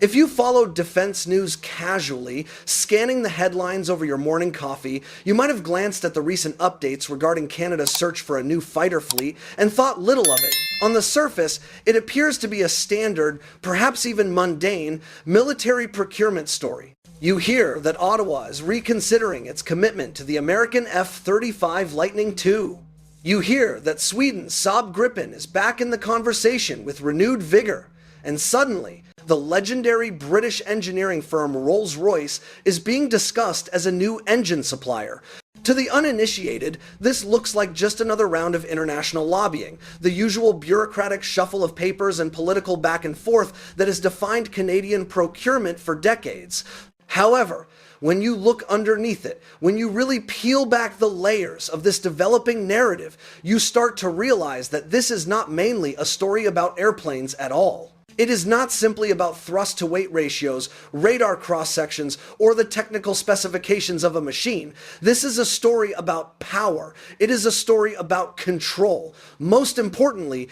If you followed defense news casually, scanning the headlines over your morning coffee, you might have glanced at the recent updates regarding Canada's search for a new fighter fleet and thought little of it. On the surface, it appears to be a standard, perhaps even mundane, military procurement story. You hear that Ottawa is reconsidering its commitment to the American F-35 Lightning II. You hear that Sweden's Saab Gripen is back in the conversation with renewed vigor. And suddenly, the legendary British engineering firm Rolls-Royce is being discussed as a new engine supplier. To the uninitiated, this looks like just another round of international lobbying, the usual bureaucratic shuffle of papers and political back and forth that has defined Canadian procurement for decades. However, when you look underneath it, when you really peel back the layers of this developing narrative, you start to realize that this is not mainly a story about airplanes at all. It is not simply about thrust-to-weight ratios, radar cross-sections, or the technical specifications of a machine. This is a story about power. It is a story about control. Most importantly,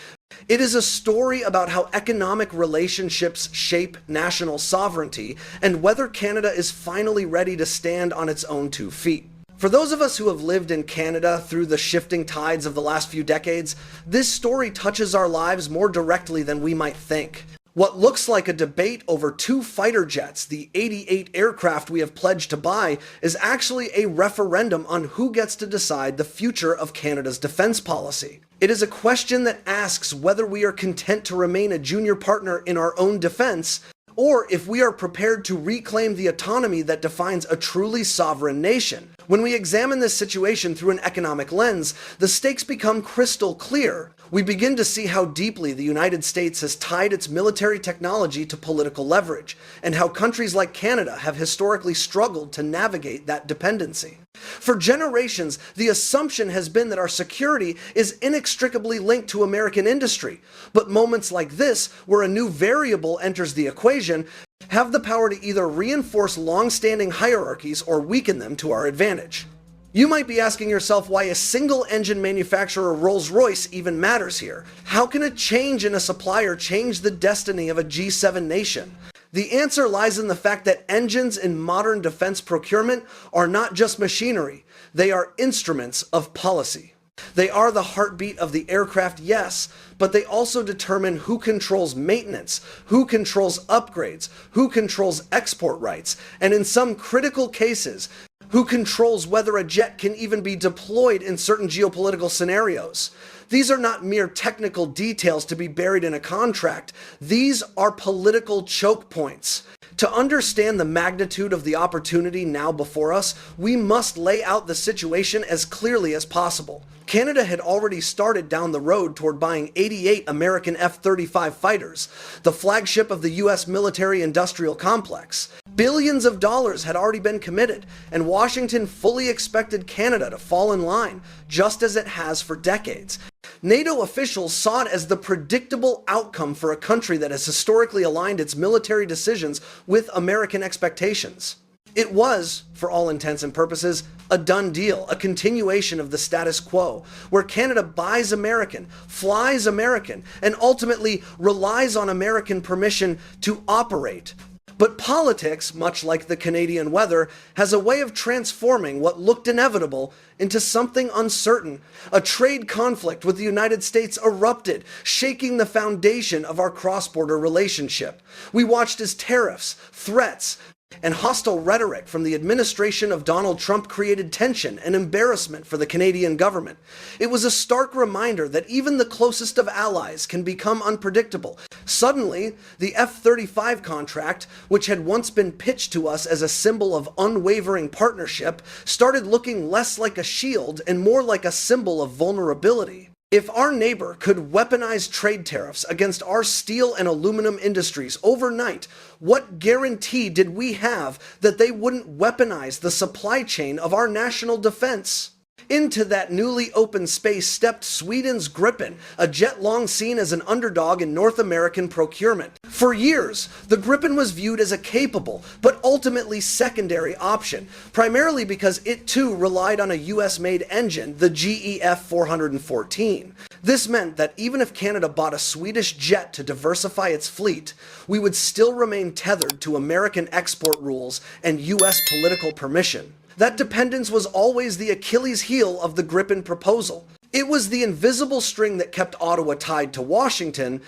it is a story about how economic relationships shape national sovereignty and whether Canada is finally ready to stand on its own 2 feet. For those of us who have lived in Canada through the shifting tides of the last few decades, this story touches our lives more directly than we might think. What looks like a debate over 2 fighter jets, the 88 aircraft we have pledged to buy, is actually a referendum on who gets to decide the future of Canada's defense policy. It is a question that asks whether we are content to remain a junior partner in our own defense, or if we are prepared to reclaim the autonomy that defines a truly sovereign nation. When we examine this situation through an economic lens, the stakes become crystal clear. We begin to see how deeply the United States has tied its military technology to political leverage, and how countries like Canada have historically struggled to navigate that dependency. For generations, the assumption has been that our security is inextricably linked to American industry, but moments like this, where a new variable enters the equation, have the power to either reinforce long-standing hierarchies or weaken them to our advantage. You might be asking yourself why a single engine manufacturer, Rolls-Royce, even matters here. How can a change in a supplier change the destiny of a G7 nation? The answer lies in the fact that engines in modern defense procurement are not just machinery, they are instruments of policy. They are the heartbeat of the aircraft, yes, but they also determine who controls maintenance, who controls upgrades, who controls export rights, and in some critical cases, who controls whether a jet can even be deployed in certain geopolitical scenarios. These are not mere technical details to be buried in a contract. These are political choke points. To understand the magnitude of the opportunity now before us, we must lay out the situation as clearly as possible. Canada had already started down the road toward buying 88 American F-35 fighters, the flagship of the U.S. military-industrial complex. Billions of dollars had already been committed, and Washington fully expected Canada to fall in line, just as it has for decades. NATO officials saw it as the predictable outcome for a country that has historically aligned its military decisions with American expectations. It was, for all intents and purposes, a done deal, a continuation of the status quo, where Canada buys American, flies American, and ultimately relies on American permission to operate. But politics, much like the Canadian weather, has a way of transforming what looked inevitable into something uncertain. A trade conflict with the United States erupted, shaking the foundation of our cross-border relationship. We watched as tariffs, threats, and hostile rhetoric from the administration of Donald Trump created tension and embarrassment for the Canadian government. It was a stark reminder that even the closest of allies can become unpredictable. Suddenly, the F-35 contract, which had once been pitched to us as a symbol of unwavering partnership, started looking less like a shield and more like a symbol of vulnerability. If our neighbor could weaponize trade tariffs against our steel and aluminum industries overnight, what guarantee did we have that they wouldn't weaponize the supply chain of our national defense? Into that newly opened space stepped Sweden's Gripen, a jet long seen as an underdog in North American procurement. For years, the Gripen was viewed as a capable, but ultimately secondary option, primarily because it too relied on a US-made engine, the GEF 414. This meant that even if Canada bought a Swedish jet to diversify its fleet, we would still remain tethered to American export rules and US political permission. That dependence was always the Achilles heel of the Gripen proposal. It was the invisible string that kept Ottawa tied to Washington,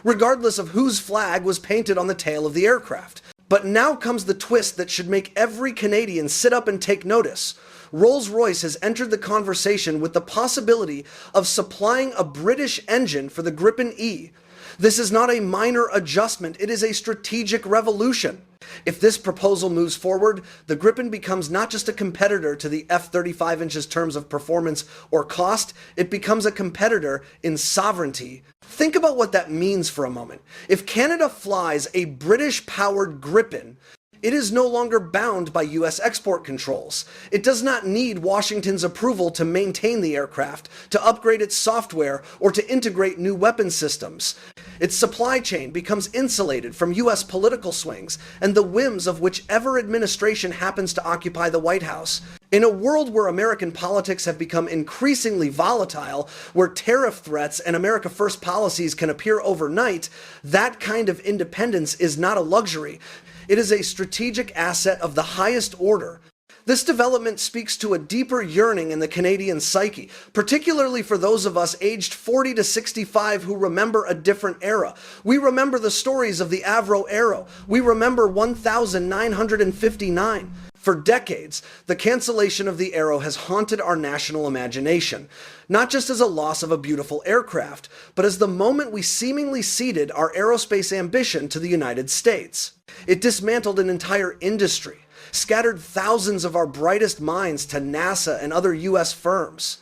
regardless of whose flag was painted on the tail of the aircraft. But now comes the twist that should make every Canadian sit up and take notice. Rolls-Royce has entered the conversation with the possibility of supplying a British engine for the Gripen E. This is not a minor adjustment, it is a strategic revolution. If this proposal moves forward, the Gripen becomes not just a competitor to the F-35 inches terms of performance or cost, it becomes a competitor in sovereignty. Think about what that means for a moment. If Canada flies a British-powered Gripen, it is no longer bound by US export controls. It does not need Washington's approval to maintain the aircraft, to upgrade its software, or to integrate new weapon systems. Its supply chain becomes insulated from US political swings and the whims of whichever administration happens to occupy the White House. In a world where American politics have become increasingly volatile, where tariff threats and America First policies can appear overnight, that kind of independence is not a luxury. It is a strategic asset of the highest order. This development speaks to a deeper yearning in the Canadian psyche, particularly for those of us aged 40 to 65 who remember a different era. We remember the stories of the Avro Arrow. We remember 1959. For decades, the cancellation of the Arrow has haunted our national imagination, not just as a loss of a beautiful aircraft, but as the moment we seemingly ceded our aerospace ambition to the United States. It dismantled an entire industry, scattered thousands of our brightest minds to NASA and other US firms,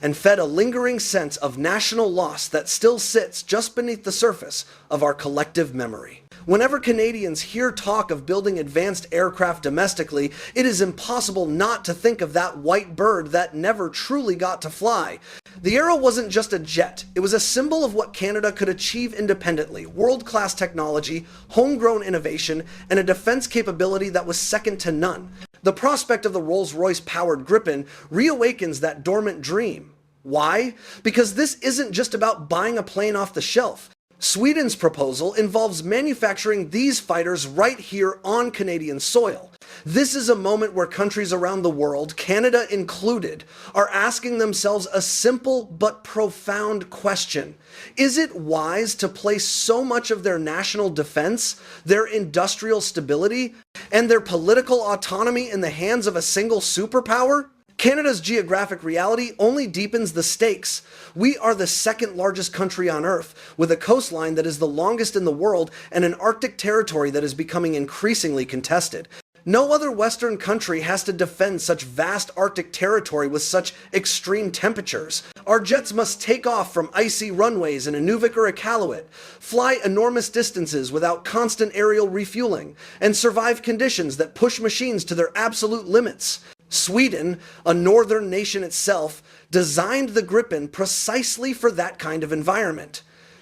and fed a lingering sense of national loss that still sits just beneath the surface of our collective memory. Whenever Canadians hear talk of building advanced aircraft domestically, it is impossible not to think of that white bird that never truly got to fly. The Arrow wasn't just a jet, it was a symbol of what Canada could achieve independently: world-class technology, homegrown innovation, and a defense capability that was second to none. The prospect of the Rolls-Royce powered Gripen reawakens that dormant dream. Why? Because this isn't just about buying a plane off the shelf. Sweden's proposal involves manufacturing these fighters right here on Canadian soil. This is a moment where countries around the world, Canada included, are asking themselves a simple but profound question. Is it wise to place so much of their national defense, their industrial stability, and their political autonomy in the hands of a single superpower? Canada's geographic reality only deepens the stakes. We are the second largest country on Earth, with a coastline that is the longest in the world and an Arctic territory that is becoming increasingly contested. No other Western country has to defend such vast Arctic territory with such extreme temperatures. Our jets must take off from icy runways in Inuvik or Iqaluit, fly enormous distances without constant aerial refueling, and survive conditions that push machines to their absolute limits. Sweden, a northern nation itself, designed the Gripen precisely for that kind of environment.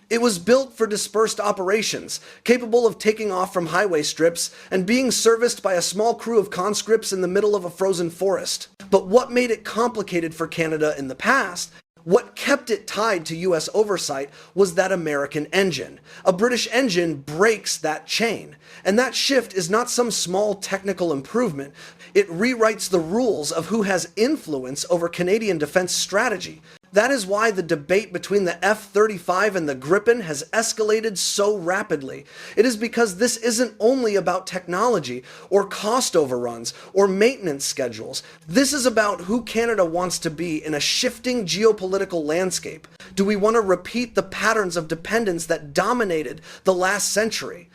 It was built for dispersed operations, capable of taking off from highway strips and being serviced by a small crew of conscripts in the middle of a frozen forest. But what made it complicated for Canada in the past, what kept it tied to US oversight, was that American engine. A British engine breaks that chain. And that shift is not some small technical improvement. It rewrites the rules of who has influence over Canadian defense strategy. That is why the debate between the F-35 and the Gripen has escalated so rapidly. It is because this isn't only about technology, or cost overruns, or maintenance schedules. This is about who Canada wants to be in a shifting geopolitical landscape. Do we want to repeat the patterns of dependence that dominated the last century?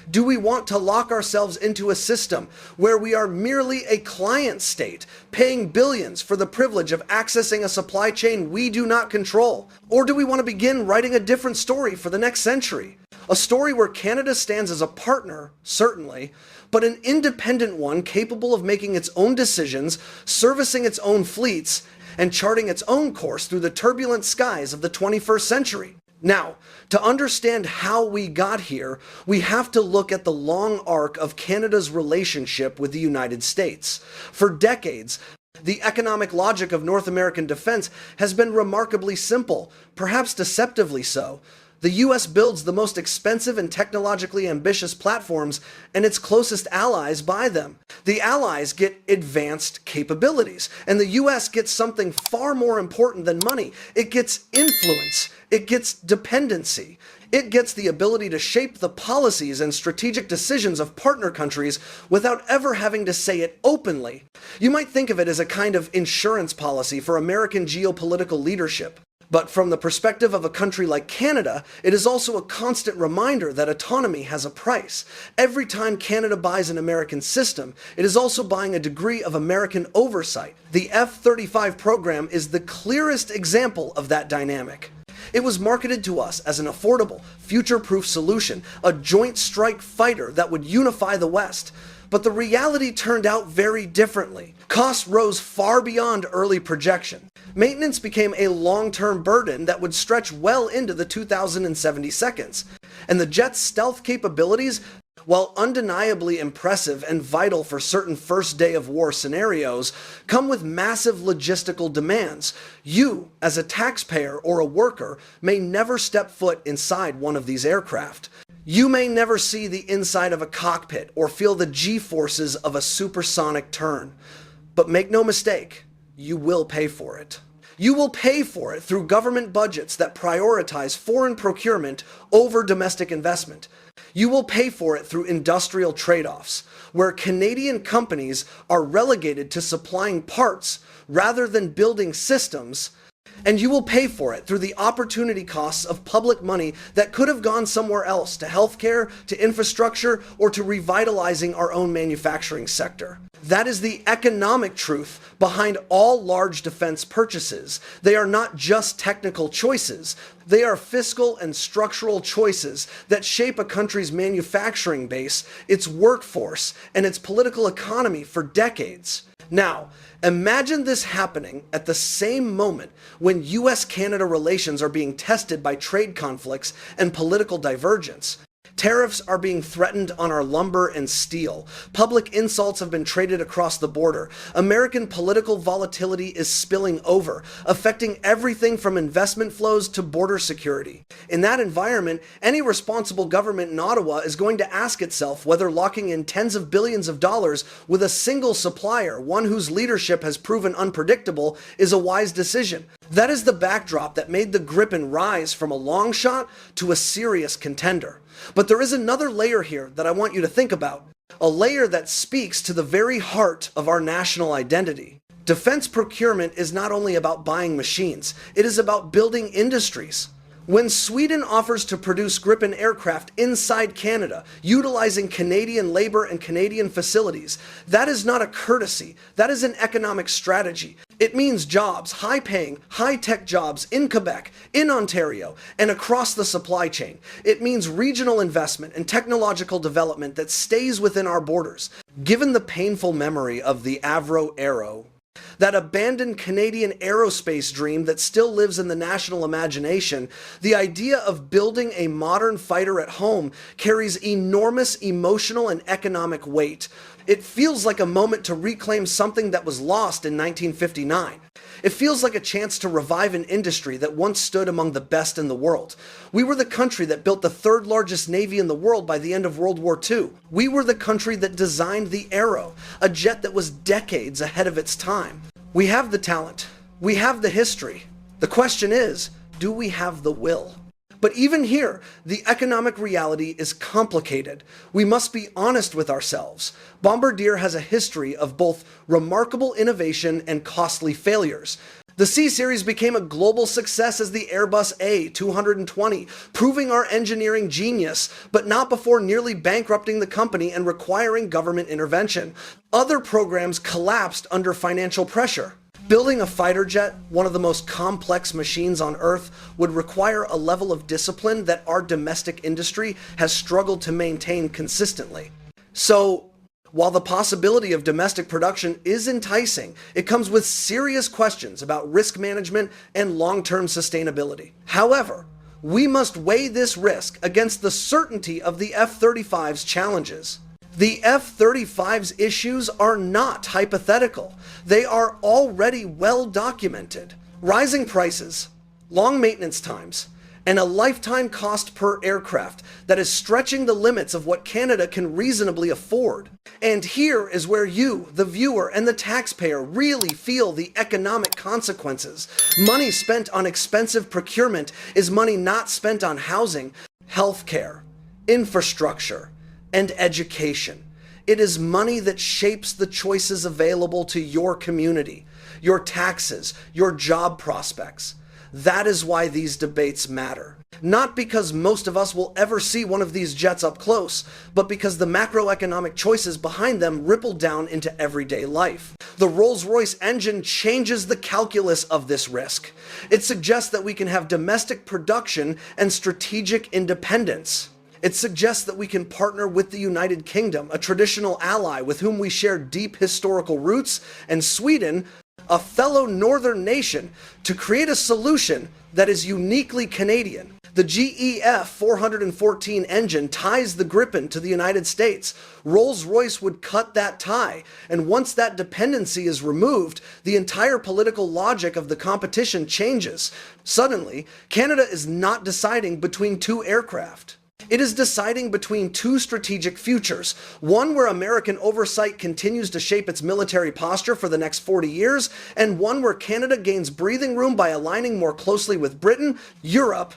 Do we want to lock ourselves into a system where we are merely a client state, paying billions for the privilege of accessing a supply chain we do not control? Or do we want to begin writing a different story for the next century? A story where Canada stands as a partner, certainly, but an independent one capable of making its own decisions, servicing its own fleets, and charting its own course through the turbulent skies of the 21st century. Now, to understand how we got here, we have to look at the long arc of Canada's relationship with the United States. For decades, The economic logic of North American defense has been remarkably simple, perhaps deceptively so. The US builds the most expensive and technologically ambitious platforms, and its closest allies buy them. The allies get advanced capabilities, and the US gets something far more important than money. It gets influence. It gets dependency. It gets the ability to shape the policies and strategic decisions of partner countries without ever having to say it openly. You might think of it as a kind of insurance policy for American geopolitical leadership. But from the perspective of a country like Canada, it is also a constant reminder that autonomy has a price. Every time Canada buys an American system, it is also buying a degree of American oversight. The F-35 program is the clearest example of that dynamic. It was marketed to us as an affordable, future-proof solution, a joint strike fighter that would unify the West. But the reality turned out very differently. Costs rose far beyond early projection. Maintenance became a long-term burden that would stretch well into the 2072. And the jet's stealth capabilities, while undeniably impressive and vital for certain first-day-of-war scenarios, come with massive logistical demands. You, as a taxpayer or a worker, may never step foot inside one of these aircraft. You may never see the inside of a cockpit or feel the G-forces of a supersonic turn. But make no mistake, you will pay for it. You will pay for it through government budgets that prioritize foreign procurement over domestic investment. You will pay for it through industrial trade-offs, where Canadian companies are relegated to supplying parts rather than building systems. And you will pay for it through the opportunity costs of public money that could have gone somewhere else, to healthcare, to infrastructure, or to revitalizing our own manufacturing sector. That is the economic truth behind all large defense purchases. They are not just technical choices. They are fiscal and structural choices that shape a country's manufacturing base, its workforce, and its political economy for decades. Now, imagine this happening at the same moment when US-Canada relations are being tested by trade conflicts and political divergence. Tariffs are being threatened on our lumber and steel. Public insults have been traded across the border. American political volatility is spilling over, affecting everything from investment flows to border security. In that environment, any responsible government in Ottawa is going to ask itself whether locking in tens of billions of dollars with a single supplier, one whose leadership has proven unpredictable, is a wise decision. That is the backdrop that made the Gripen rise from a long shot to a serious contender. But there is another layer here that I want you to think about, a layer that speaks to the very heart of our national identity. Defense procurement is not only about buying machines, it is about building industries. When Sweden offers to produce Gripen aircraft inside Canada, utilizing Canadian labor and Canadian facilities, that is not a courtesy, that is an economic strategy. It means jobs, high-paying, high-tech jobs in Quebec, in Ontario, and across the supply chain. It means regional investment and technological development that stays within our borders. Given the painful memory of the Avro Arrow, that abandoned Canadian aerospace dream that still lives in the national imagination, the idea of building a modern fighter at home carries enormous emotional and economic weight. It feels like a moment to reclaim something that was lost in 1959. It feels like a chance to revive an industry that once stood among the best in the world. We were the country that built the third largest navy in the world by the end of World War II. We were the country that designed the Arrow, a jet that was decades ahead of its time. We have the talent. We have the history. The question is, do we have the will? But even here, the economic reality is complicated. We must be honest with ourselves. Bombardier has a history of both remarkable innovation and costly failures. The C-Series became a global success as the Airbus A220, proving our engineering genius, but not before nearly bankrupting the company and requiring government intervention. Other programs collapsed under financial pressure. Building a fighter jet, one of the most complex machines on Earth, would require a level of discipline that our domestic industry has struggled to maintain consistently. So, while the possibility of domestic production is enticing, it comes with serious questions about risk management and long-term sustainability. However, we must weigh this risk against the certainty of the F-35's challenges. The F-35's issues are not hypothetical. They are already well documented. Rising prices, long maintenance times, and a lifetime cost per aircraft that is stretching the limits of what Canada can reasonably afford. And here is where you, the viewer, and the taxpayer really feel the economic consequences. Money spent on expensive procurement is money not spent on housing, healthcare, infrastructure, and education. It is money that shapes the choices available to your community, your taxes, your job prospects. That is why these debates matter. Not because most of us will ever see one of these jets up close, but because the macroeconomic choices behind them ripple down into everyday life. The Rolls-Royce engine changes the calculus of this risk. It suggests that we can have domestic production and strategic independence. It suggests that we can partner with the United Kingdom, a traditional ally with whom we share deep historical roots, and Sweden, a fellow northern nation, to create a solution that is uniquely Canadian. The GEF 414 engine ties the Gripen to the United States. Rolls-Royce would cut that tie, and once that dependency is removed, the entire political logic of the competition changes. Suddenly, Canada is not deciding between two aircraft. It is deciding between two strategic futures, one where American oversight continues to shape its military posture for the next 40 years, and one where Canada gains breathing room by aligning more closely with Britain, Europe,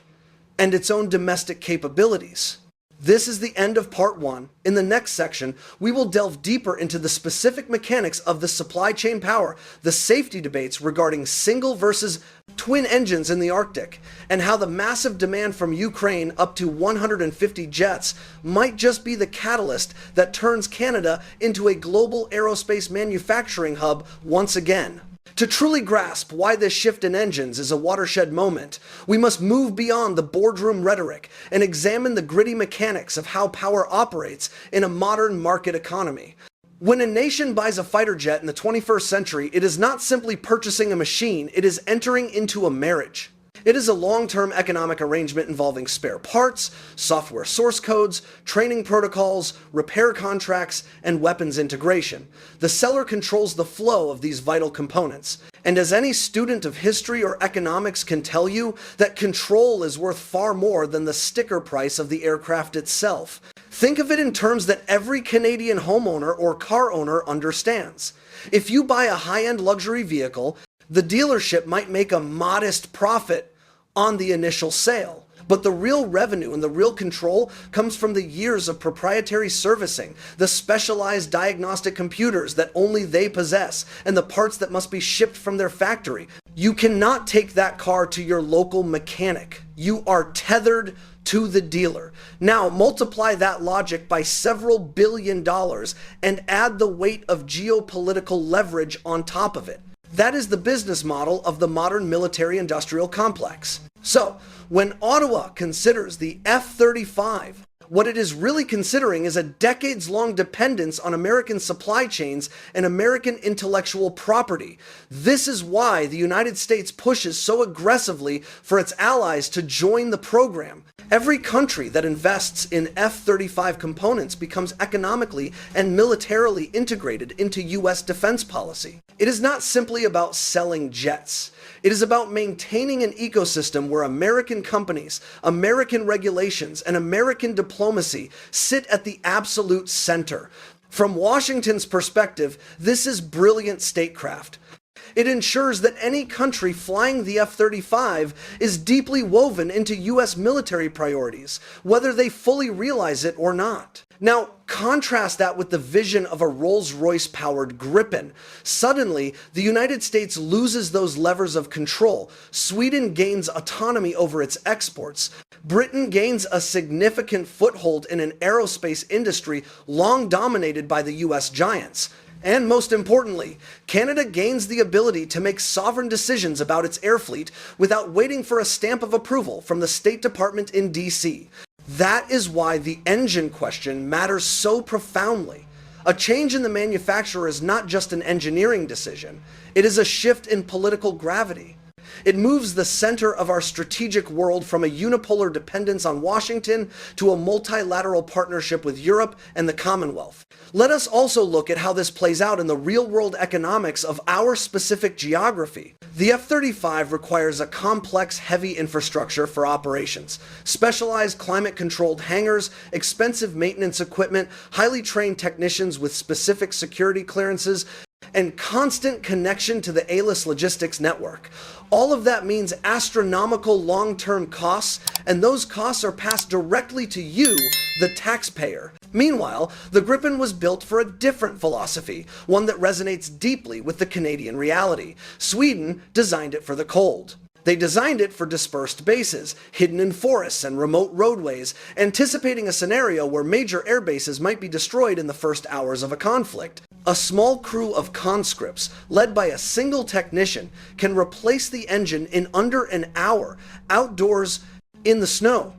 and its own domestic capabilities. This is the end of part one. In the next section, we will delve deeper into the specific mechanics of the supply chain power, the safety debates regarding single versus twin engines in the Arctic, and how the massive demand from Ukraine, up to 150 jets, might just be the catalyst that turns Canada into a global aerospace manufacturing hub once again. To truly grasp why this shift in engines is a watershed moment, we must move beyond the boardroom rhetoric and examine the gritty mechanics of how power operates in a modern market economy. When a nation buys a fighter jet in the 21st century, it is not simply purchasing a machine, it is entering into a marriage. It is a long-term economic arrangement involving spare parts, software source codes, training protocols, repair contracts, and weapons integration. The seller controls the flow of these vital components. And as any student of history or economics can tell you, that control is worth far more than the sticker price of the aircraft itself. Think of it in terms that every Canadian homeowner or car owner understands. If you buy a high-end luxury vehicle, the dealership might make a modest profit on the initial sale. But the real revenue and the real control comes from the years of proprietary servicing, the specialized diagnostic computers that only they possess, and the parts that must be shipped from their factory. You cannot take that car to your local mechanic. You are tethered to the dealer. Now multiply that logic by several $billion and add the weight of geopolitical leverage on top of it. That is the business model of the modern military-industrial complex. So, when Ottawa considers the F-35, what it is really considering is a decades-long dependence on American supply chains and American intellectual property. This is why the United States pushes so aggressively for its allies to join the program. Every country that invests in F-35 components becomes economically and militarily integrated into U.S. defense policy. It is not simply about selling jets. It is about maintaining an ecosystem where American companies, American regulations, and American diplomacy sit at the absolute center. From Washington's perspective, this is brilliant statecraft. It ensures that any country flying the F-35 is deeply woven into U.S. military priorities, whether they fully realize it or not. Now, contrast that with the vision of a Rolls-Royce powered Gripen. Suddenly, the United States loses those levers of control. Sweden gains autonomy over its exports. Britain gains a significant foothold in an aerospace industry long dominated by the U.S. giants. And most importantly, Canada gains the ability to make sovereign decisions about its air fleet without waiting for a stamp of approval from the State Department in D.C. That is why the engine question matters so profoundly. A change in the manufacturer is not just an engineering decision, it is a shift in political gravity. It moves the center of our strategic world from a unipolar dependence on Washington to a multilateral partnership with Europe and the Commonwealth. Let us also look at how this plays out in the real-world economics of our specific geography. The F-35 requires a complex, heavy infrastructure for operations, specialized climate-controlled hangars, expensive maintenance equipment, highly trained technicians with specific security clearances, and constant connection to the A-list logistics network. All of that means astronomical long-term costs, and those costs are passed directly to you, the taxpayer. Meanwhile, the Gripen was built for a different philosophy, one that resonates deeply with the Canadian reality. Sweden designed it for the cold. They designed it for dispersed bases, hidden in forests and remote roadways, anticipating a scenario where major air bases might be destroyed in the first hours of a conflict. A small crew of conscripts, led by a single technician, can replace the engine in under an hour, outdoors in the snow.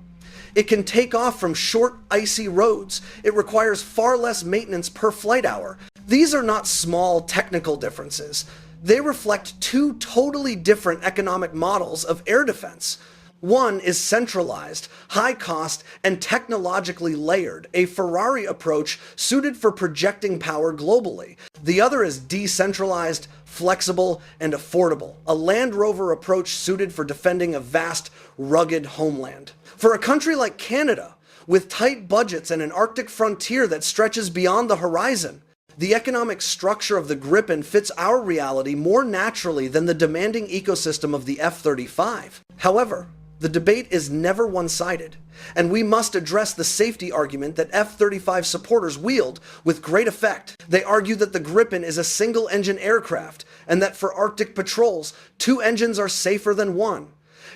It can take off from short, icy roads. It requires far less maintenance per flight hour. These are not small technical differences. They reflect two totally different economic models of air defense. One is centralized, high cost, and technologically layered, a Ferrari approach suited for projecting power globally. The other is decentralized, flexible, and affordable, a Land Rover approach suited for defending a vast, rugged homeland. For a country like Canada, with tight budgets and an Arctic frontier that stretches beyond the horizon, the economic structure of the Gripen fits our reality more naturally than the demanding ecosystem of the F-35. However, the debate is never one-sided, and we must address the safety argument that F-35 supporters wield with great effect. They argue that the Gripen is a single-engine aircraft, and that for Arctic patrols, 2 engines are safer than 1.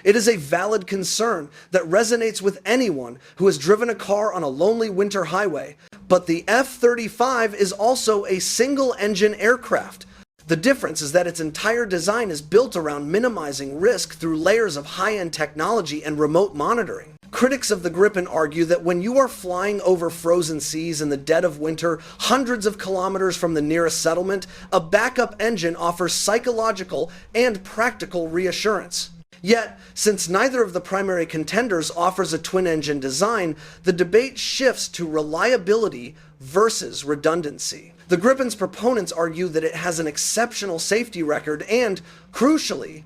It is a valid concern that resonates with anyone who has driven a car on a lonely winter highway, but the F-35 is also a single-engine aircraft. The difference is that its entire design is built around minimizing risk through layers of high-end technology and remote monitoring. Critics of the Gripen argue that when you are flying over frozen seas in the dead of winter, hundreds of kilometers from the nearest settlement, a backup engine offers psychological and practical reassurance. Yet, since neither of the primary contenders offers a twin-engine design, the debate shifts to reliability versus redundancy. The Gripen's proponents argue that it has an exceptional safety record and, crucially,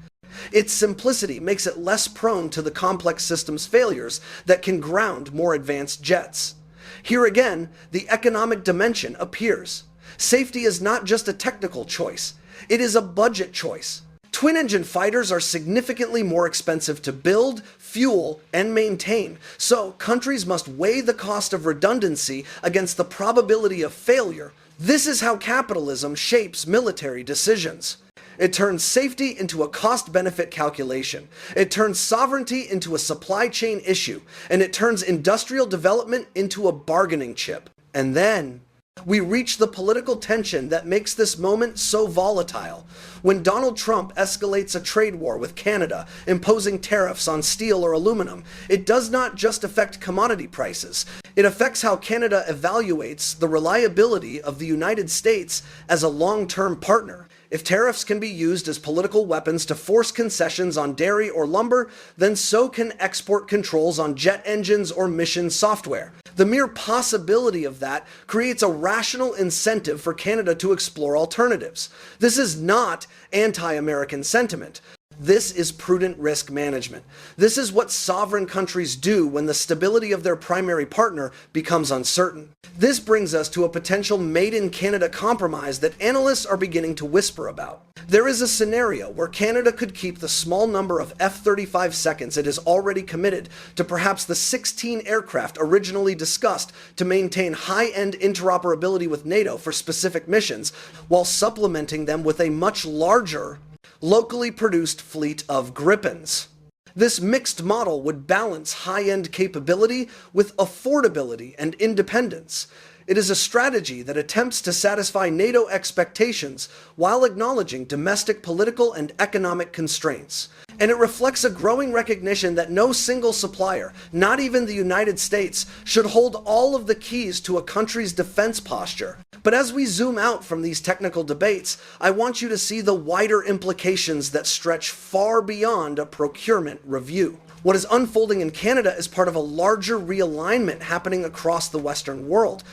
its simplicity makes it less prone to the complex system's failures that can ground more advanced jets. Here again, the economic dimension appears. Safety is not just a technical choice, it is a budget choice. Twin-engine fighters are significantly more expensive to build, fuel, and maintain, so countries must weigh the cost of redundancy against the probability of failure. This is how capitalism shapes military decisions. It turns safety into a cost-benefit calculation. It turns sovereignty into a supply chain issue, and it turns industrial development into a bargaining chip. And then we reach the political tension that makes this moment so volatile. When Donald Trump escalates a trade war with Canada, imposing tariffs on steel or aluminum, it does not just affect commodity prices. It affects how Canada evaluates the reliability of the United States as a long-term partner. If tariffs can be used as political weapons to force concessions on dairy or lumber, then so can export controls on jet engines or mission software. The mere possibility of that creates a rational incentive for Canada to explore alternatives. This is not anti-American sentiment. This is prudent risk management. This is what sovereign countries do when the stability of their primary partner becomes uncertain. This brings us to a potential made-in-Canada compromise that analysts are beginning to whisper about. There is a scenario where Canada could keep the small number of F-35 seconds it has already committed to perhaps the 16 aircraft originally discussed to maintain high-end interoperability with NATO for specific missions, while supplementing them with a much larger, locally produced fleet of Gripens. This mixed model would balance high-end capability with affordability and independence. It is a strategy that attempts to satisfy NATO expectations while acknowledging domestic political and economic constraints. And it reflects a growing recognition that no single supplier, not even the United States, should hold all of the keys to a country's defense posture. But as we zoom out from these technical debates, I want you to see the wider implications that stretch far beyond a procurement review. What is unfolding in Canada is part of a larger realignment happening across the Western world.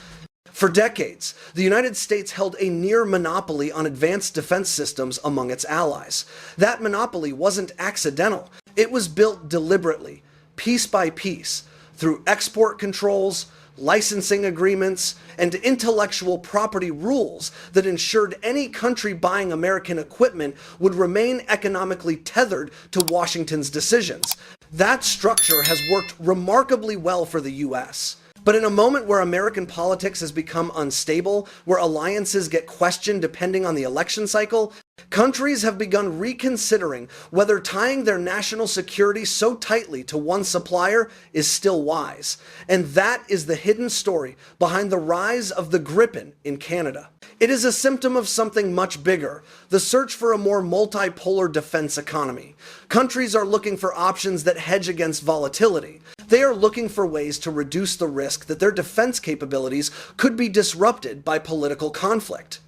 For decades, the United States held a near monopoly on advanced defense systems among its allies. That monopoly wasn't accidental. It was built deliberately, piece by piece, through export controls, licensing agreements, and intellectual property rules that ensured any country buying American equipment would remain economically tethered to Washington's decisions. That structure has worked remarkably well for the US. But in a moment where American politics has become unstable, where alliances get questioned depending on the election cycle, countries have begun reconsidering whether tying their national security so tightly to one supplier is still wise. And that is the hidden story behind the rise of the Gripen in Canada. It is a symptom of something much bigger, the search for a more multipolar defense economy. Countries are looking for options that hedge against volatility. They are looking for ways to reduce the risk that their defense capabilities could be disrupted by political conflict.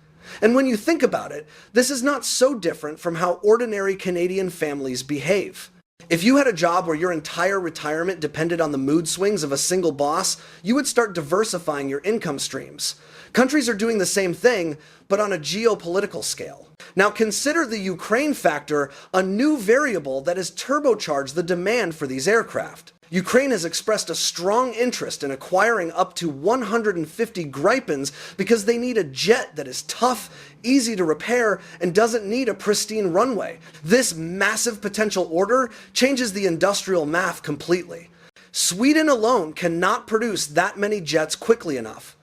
And when you think about it, this is not so different from how ordinary Canadian families behave. If you had a job where your entire retirement depended on the mood swings of a single boss, you would start diversifying your income streams. Countries are doing the same thing, but on a geopolitical scale. Now consider the Ukraine factor, a new variable that has turbocharged the demand for these aircraft. Ukraine has expressed a strong interest in acquiring up to 150 Gripens because they need a jet that is tough, easy to repair, and doesn't need a pristine runway. This massive potential order changes the industrial math completely. Sweden alone cannot produce that many jets quickly enough.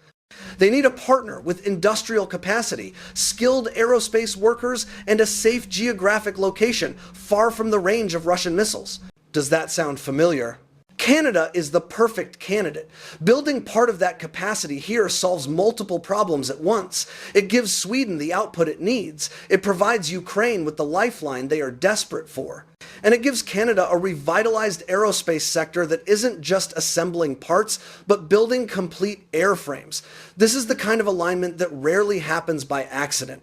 They need a partner with industrial capacity, skilled aerospace workers, and a safe geographic location far from the range of Russian missiles. Does that sound familiar? Canada is the perfect candidate. Building part of that capacity here solves multiple problems at once. It gives Sweden the output it needs. It provides Ukraine with the lifeline they are desperate for. And it gives Canada a revitalized aerospace sector that isn't just assembling parts, but building complete airframes. This is the kind of alignment that rarely happens by accident.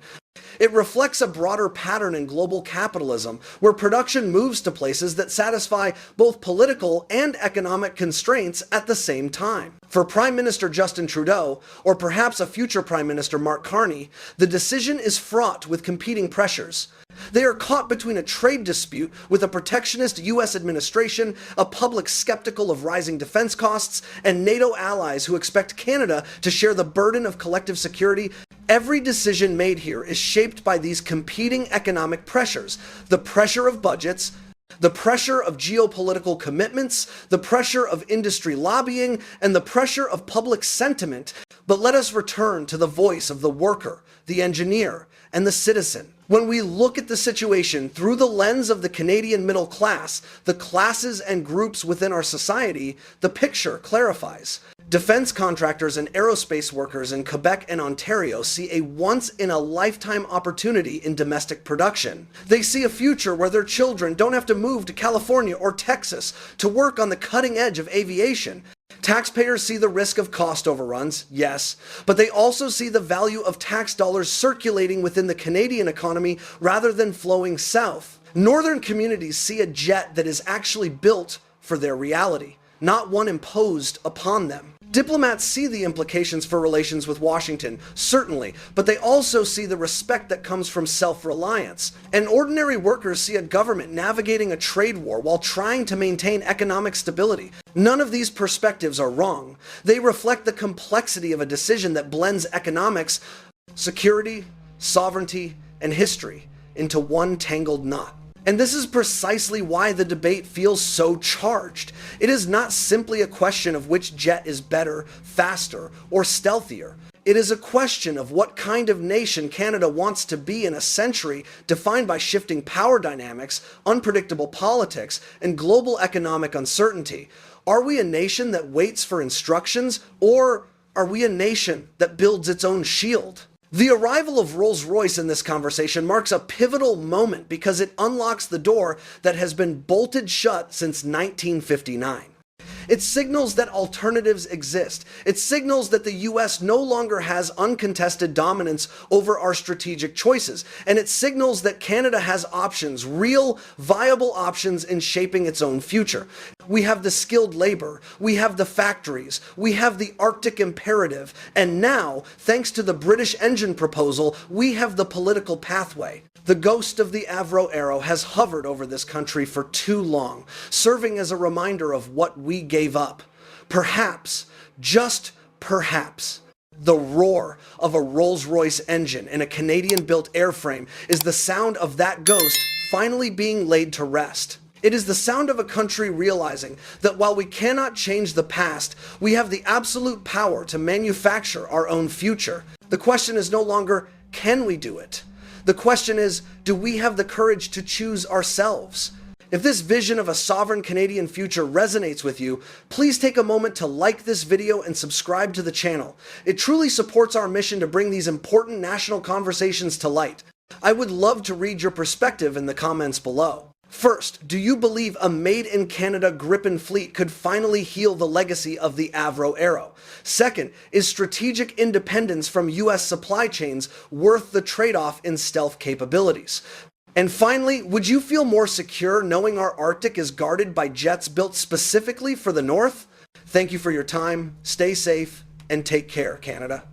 It reflects a broader pattern in global capitalism, where production moves to places that satisfy both political and economic constraints at the same time. For Prime Minister Justin Trudeau, or perhaps a future Prime Minister Mark Carney, the decision is fraught with competing pressures. They are caught between a trade dispute with a protectionist US administration, a public skeptical of rising defense costs, and NATO allies who expect Canada to share the burden of collective security. Every decision made here is shaped by these competing economic pressures: the pressure of budgets, the pressure of geopolitical commitments, the pressure of industry lobbying, and the pressure of public sentiment. But let us return to the voice of the worker, the engineer, and the citizen. When we look at the situation through the lens of the Canadian middle class, the classes and groups within our society, the picture clarifies. Defense contractors and aerospace workers in Quebec and Ontario see a once-in-a-lifetime opportunity in domestic production. They see a future where their children don't have to move to California or Texas to work on the cutting edge of aviation. Taxpayers see the risk of cost overruns, yes, but they also see the value of tax dollars circulating within the Canadian economy rather than flowing south. Northern communities see a jet that is actually built for their reality, not one imposed upon them. Diplomats see the implications for relations with Washington, certainly, but they also see the respect that comes from self-reliance. And ordinary workers see a government navigating a trade war while trying to maintain economic stability. None of these perspectives are wrong. They reflect the complexity of a decision that blends economics, security, sovereignty, and history into one tangled knot. And this is precisely why the debate feels so charged. It is not simply a question of which jet is better, faster, or stealthier. It is a question of what kind of nation Canada wants to be in a century defined by shifting power dynamics, unpredictable politics, and global economic uncertainty. Are we a nation that waits for instructions, or are we a nation that builds its own shield? The arrival of Rolls-Royce in this conversation marks a pivotal moment because it unlocks the door that has been bolted shut since 1959. It signals that alternatives exist. It signals that the US no longer has uncontested dominance over our strategic choices. And it signals that Canada has options, real, viable options in shaping its own future. We have the skilled labor, we have the factories, we have the Arctic imperative, and now, thanks to the British engine proposal, we have the political pathway. The ghost of the Avro Arrow has hovered over this country for too long, serving as a reminder of what we gave up. Perhaps, just perhaps, the roar of a Rolls-Royce engine in a Canadian-built airframe is the sound of that ghost finally being laid to rest. It is the sound of a country realizing that while we cannot change the past, we have the absolute power to manufacture our own future. The question is no longer, can we do it? The question is, do we have the courage to choose ourselves? If this vision of a sovereign Canadian future resonates with you, please take a moment to like this video and subscribe to the channel. It truly supports our mission to bring these important national conversations to light. I would love to read your perspective in the comments below. First, do you believe a made-in-Canada Gripen fleet could finally heal the legacy of the Avro Arrow? Second, is strategic independence from US supply chains worth the trade-off in stealth capabilities? And finally, would you feel more secure knowing our Arctic is guarded by jets built specifically for the North? Thank you for your time, stay safe, and take care, Canada.